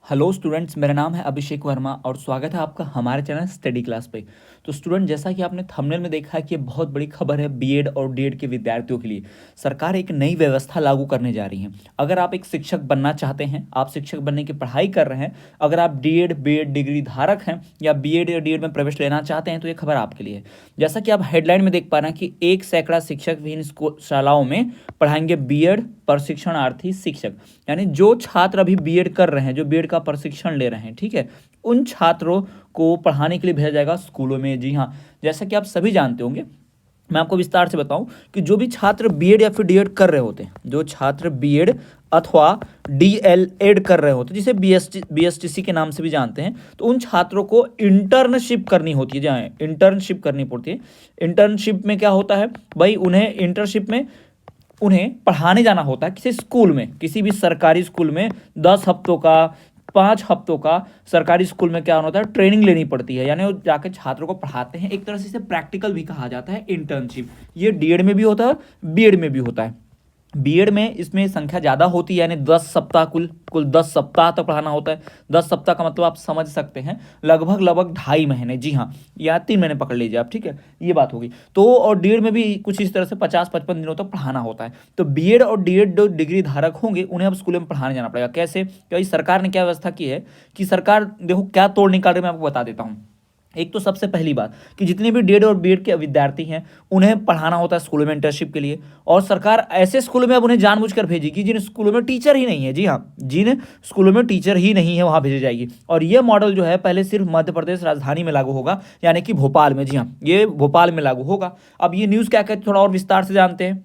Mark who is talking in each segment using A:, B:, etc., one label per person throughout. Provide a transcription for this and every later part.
A: Hello students, मेरा नाम है अभिषेक वर्मा और स्वागत है आपका हमारे चैनल स्टडी क्लास पे। तो स्टूडेंट, जैसा कि आपने थंबनेल में देखा है कि ये बहुत बड़ी खबर है बीएड और डीएड के विद्यार्थियों के लिए। सरकार एक नई व्यवस्था लागू करने जा रही है। अगर आप एक शिक्षक बनना चाहते हैं, आप शिक्षक बनने की पढ़ाई कर रहे हैं, अगर आप डीएड बीएड डिग्री धारक हैं या बीएड या डीएड में प्रवेश लेना चाहते हैं, तो ये खबर आपके लिए है। जैसा कि आप हेडलाइन में देख पा रहे हैं कि 1 सैकड़ा शिक्षक भी इन शालाओं में पढ़ाएंगे बीएड प्रशिक्षणार्थी शिक्षक, यानी जो छात्र अभी बीएड कर रहे हैं, जो बीएड का प्रशिक्षण ले रहे हैं, ठीक है, उन छात्रों को पढ़ाने के लिए भेजा जाएगा स्कूलों में। जी हाँ, जैसा कि आप सभी जानते होंगे, मैं आपको विस्तार से बताऊं कि जो भी छात्र बीएड या फिर डीएड कर रहे होते हैं, जो छात्र बीएड अथवा डीएलएड कर रहे होते हैं, जिसे बीएसटीसी के नाम से भी जानते हैं, तो उन छात्रों को इंटर्नशिप करनी होती है। जहाँ इंटर्नशिप करनी पड़ती है। इंटर्नशिप में क्या होता है भाई, उन्हें इंटर्नशिप में उन्हें पढ़ाने जाना होता है किसी स्कूल में, किसी भी सरकारी स्कूल में 10 हफ्तों का, 5 हफ्तों का सरकारी स्कूल में क्या होता है, ट्रेनिंग लेनी पड़ती है, यानी वो जाकर छात्रों को पढ़ाते हैं। एक तरह से इसे प्रैक्टिकल भी कहा जाता है, इंटर्नशिप। ये डीएड में भी होता है, बीएड में भी होता है। बीएड में इसमें संख्या ज़्यादा होती है, यानी 10 सप्ताह, कुल 10 सप्ताह तक पढ़ाना होता है। 10 सप्ताह का मतलब आप समझ सकते हैं, लगभग लगभग 2.5 महीने, जी हाँ, या 3 महीने पकड़ लीजिए आप, ठीक है, ये बात होगी। तो और डीएड में भी कुछ इस तरह से 50-55 दिनों तक पढ़ाना होता है। तो बीएड और डीएड जो डिग्री धारक होंगे, उन्हें अब स्कूल में पढ़ाने जाना पड़ेगा। कैसे? क्योंकि सरकार ने क्या व्यवस्था की है कि सरकार देखो क्या तोड़ निकाल रही है, मैं आपको बता देता हूँ। एक तो सबसे पहली बात कि जितने भी डीएड और बीएड के विद्यार्थी हैं, उन्हें पढ़ाना होता है स्कूलों में इंटर्नशिप के लिए, और सरकार ऐसे स्कूलों में अब उन्हें जानबूझकर भेजेगी जिन स्कूलों में टीचर ही नहीं है। जी हाँ, जिन स्कूलों में टीचर ही नहीं है वहाँ भेजी जाएगी। और ये मॉडल जो है पहले सिर्फ मध्य प्रदेश राजधानी में लागू होगा, यानी कि भोपाल में। जी हाँ, ये भोपाल में लागू होगा। अब ये न्यूज़ क्या कहते हैं, थोड़ा और विस्तार से जानते हैं।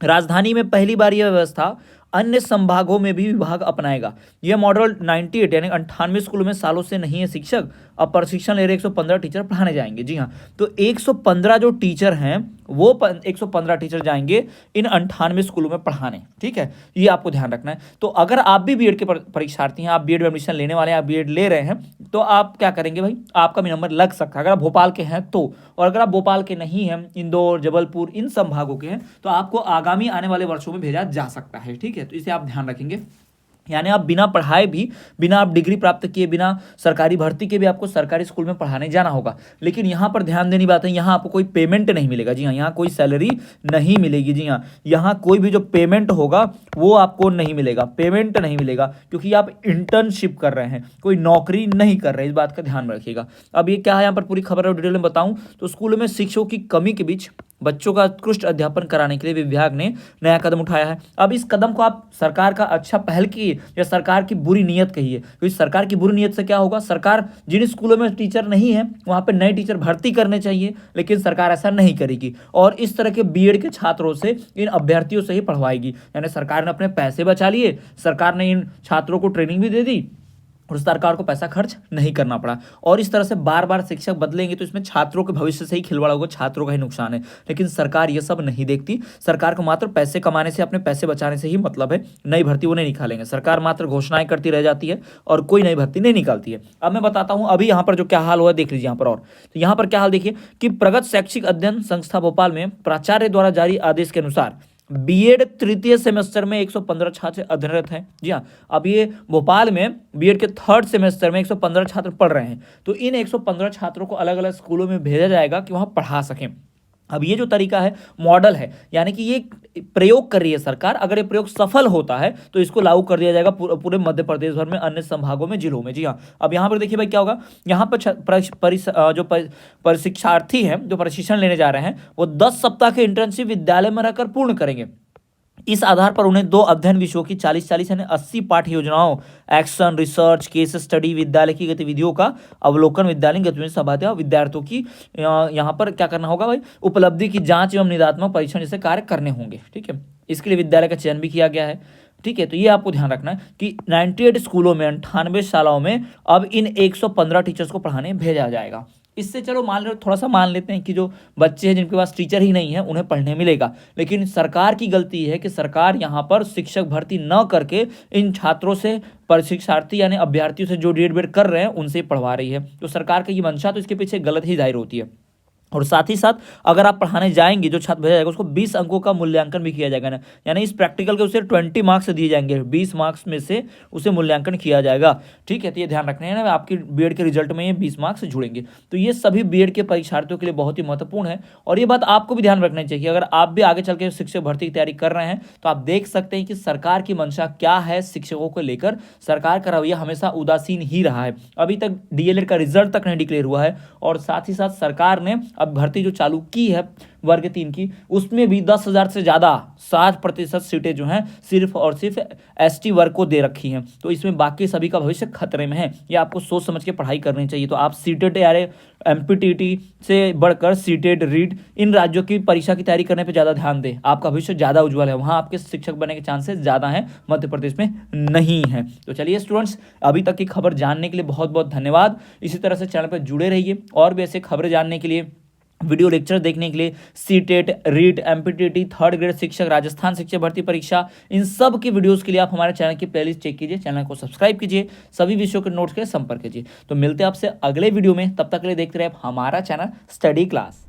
A: राजधानी में पहली बार यह व्यवस्था अन्य संभागों में भी विभाग अपनाएगा। यह मॉडल 98 यानी 98 स्कूलों में सालों से नहीं है शिक्षक, अब प्रशिक्षण ले रहे 115 टीचर पढ़ाने जाएंगे। जी हाँ, तो 115 जो टीचर हैं, वो 115 टीचर जाएंगे इन 98 स्कूलों में पढ़ाने, ठीक है, ये आपको ध्यान रखना है। तो अगर आप भी बीएड के परीक्षार्थी हैं, आप बीएड में एडमिशन लेने वाले हैं, आप बीएड ले रहे हैं, तो आप क्या करेंगे भाई, आपका भी नंबर लग सकता है अगर आप भोपाल के हैं तो। और अगर आप भोपाल के नहीं हैं, इंदौर, जबलपुर, इन संभागों के हैं, तो आपको आगामी आने वाले वर्षों में भेजा जा सकता है, ठीक है। तो इसे आप ध्यान रखेंगे। यानी आप बिना पढ़ाए भी, बिना आप डिग्री प्राप्त किए, बिना सरकारी भर्ती के भी आपको सरकारी स्कूल में पढ़ाने जाना होगा। लेकिन यहाँ पर ध्यान देने बात है, यहाँ आपको कोई पेमेंट नहीं मिलेगा। जी हाँ, यहाँ कोई सैलरी नहीं मिलेगी। जी हाँ, यहाँ कोई भी जो पेमेंट होगा वो आपको नहीं मिलेगा, पेमेंट नहीं मिलेगा, क्योंकि आप इंटर्नशिप कर रहे हैं, कोई नौकरी नहीं कर रहे हैं। इस बात का ध्यान रखिएगा। अब ये क्या है, यहाँ पर पूरी खबर और डिटेल में बताऊँ तो स्कूलों में शिक्षकों की कमी के बीच बच्चों का उत्कृष्ट अध्यापन कराने के लिए विभाग ने नया कदम उठाया है। अब इस कदम को आप सरकार का अच्छा पहल की या सरकार की बुरी नीयत कहिए, क्योंकि सरकार की बुरी नीयत से क्या होगा, सरकार जिन स्कूलों में टीचर नहीं है वहाँ पे नए टीचर भर्ती करने चाहिए, लेकिन सरकार ऐसा नहीं करेगी और इस तरह के बीएड के छात्रों से, इन अभ्यर्थियों से ही पढ़वाएगी। यानी सरकार ने अपने पैसे बचा लिए, सरकार ने इन छात्रों को ट्रेनिंग भी दे दी और सरकार को पैसा खर्च नहीं करना पड़ा। और इस तरह से बार बार शिक्षक बदलेंगे तो इसमें छात्रों के भविष्य से ही खिलवाड़ होगा, छात्रों का ही नुकसान है। लेकिन सरकार ये सब नहीं देखती। सरकार को मात्र पैसे कमाने से, अपने पैसे बचाने से ही मतलब है। नई भर्ती वो नहीं निकालेंगे। सरकार मात्र घोषणाएं करती रह जाती है और कोई नई भर्ती नहीं निकालती है। अब मैं बताता हूं अभी यहाँ पर जो क्या हाल हुआ, देख लीजिए यहाँ पर। और तो यहाँ पर क्या हाल देखिए कि प्रगत शैक्षिक अध्ययन संस्था भोपाल में प्राचार्य द्वारा जारी आदेश के अनुसार बीएड तृतीय सेमेस्टर में 115 छात्र अध्ययनरत हैं। जी हाँ, अब ये भोपाल में बीएड के थर्ड सेमेस्टर में 115 छात्र पढ़ रहे हैं। तो इन 115 छात्रों को अलग अलग स्कूलों में भेजा जाएगा कि वहाँ पढ़ा सकें। अब ये जो तरीका है, मॉडल है, यानी कि ये प्रयोग कर रही है सरकार। अगर ये प्रयोग सफल होता है तो इसको लागू कर दिया जाएगा पूरे मध्य प्रदेश भर में, अन्य संभागों में, जिलों में। जी हाँ, अब यहाँ पर देखिए भाई क्या होगा, यहाँ पर जो प्रशिक्षार्थी हैं, जो प्रशिक्षण लेने जा रहे हैं, वो 10 सप्ताह के इंटर्नशिप विद्यालय में रहकर पूर्ण करेंगे। इस आधार पर उन्हें 2 अध्ययन विषयों की 40-40 यानी 80 पाठ्य योजनाओं, एक्शन, रिसर्च, केस स्टडी, विद्यालय की गतिविधियों का अवलोकन, विद्यालय गतिविधि सभाएं, विद्यार्थियों की यहाँ पर क्या करना होगा भाई, उपलब्धि की जांच एवं निदात्मक परीक्षण जैसे कार्य करने होंगे। ठीक है, इसके लिए विद्यालय का चयन भी किया गया है। ठीक है, तो ये आपको ध्यान रखना है कि 98 स्कूलों में, 98 शालाओं में अब इन 115 टीचर्स को पढ़ाने भेजा जाएगा। इससे चलो मान लो, थोड़ा सा मान लेते हैं कि जो बच्चे हैं जिनके पास टीचर ही नहीं है उन्हें पढ़ने मिलेगा। लेकिन सरकार की गलती है कि सरकार यहाँ पर शिक्षक भर्ती न करके इन छात्रों से, प्रशिक्षार्थी यानी अभ्यर्थियों से जो डीएड बीएड कर रहे हैं, उनसे पढ़वा रही है। तो सरकार की ये मंशा, तो इसके पीछे गलत ही जाहिर होती है। और साथ ही साथ अगर आप पढ़ाने जाएंगे, जो छात्र भेजा जाएगा उसको 20 अंकों का मूल्यांकन भी किया जाएगा ना, यानी इस प्रैक्टिकल के उसे 20 मार्क्स दिए जाएंगे, 20 मार्क्स में से उसे मूल्यांकन किया जाएगा। ठीक है, तो ये ध्यान रखना है ना, आपकी बीएड के रिजल्ट में ये 20 मार्क्स जुड़ेंगे। तो ये सभी बीएड के परीक्षार्थियों के लिए बहुत ही महत्वपूर्ण है। और ये बात आपको भी ध्यान रखनी चाहिए, अगर आप भी आगे चल के शिक्षक भर्ती की तैयारी कर रहे हैं तो आप देख सकते हैं कि सरकार की मंशा क्या है शिक्षकों को लेकर। सरकार का रवैया हमेशा उदासीन ही रहा है, अभी तक डीएलएड का रिजल्ट तक नहीं डिक्लेयर हुआ है। और साथ ही साथ सरकार ने अब भर्ती जो चालू की है वर्ग 3 की, उसमें भी 10,000 से ज़्यादा 60% सीटें जो हैं सिर्फ और सिर्फ एसटी वर्ग को दे रखी हैं। तो इसमें बाकी सभी का भविष्य खतरे में है, ये आपको सोच समझ के पढ़ाई करनी चाहिए। तो आप सीटेट या एमपीटीटी से बढ़कर सीटेट रीट इन राज्यों की परीक्षा की तैयारी करने पर ज़्यादा ध्यान दें, आपका भविष्य ज़्यादा उज्जवल है, वहाँ आपके शिक्षक बनने के चांसेस ज़्यादा हैं, मध्य प्रदेश में नहीं है। तो चलिए स्टूडेंट्स, अभी तक की खबर जानने के लिए बहुत बहुत धन्यवाद। इसी तरह से चैनल पर जुड़े रहिए और भी ऐसे खबरें जानने के लिए, वीडियो लेक्चर देखने के लिए, सीटेट, रीट, एमपीटीटी, 3rd ग्रेड शिक्षक, राजस्थान शिक्षक भर्ती परीक्षा, इन सब की वीडियोस के लिए आप हमारे चैनल की प्लेलिस्ट चेक कीजिए, चैनल को सब्सक्राइब कीजिए, सभी विषयों के नोट्स के लिए संपर्क कीजिए। तो मिलते हैं आपसे अगले वीडियो में, तब तक के लिए देखते रहे हमारा चैनल स्टडी क्लास।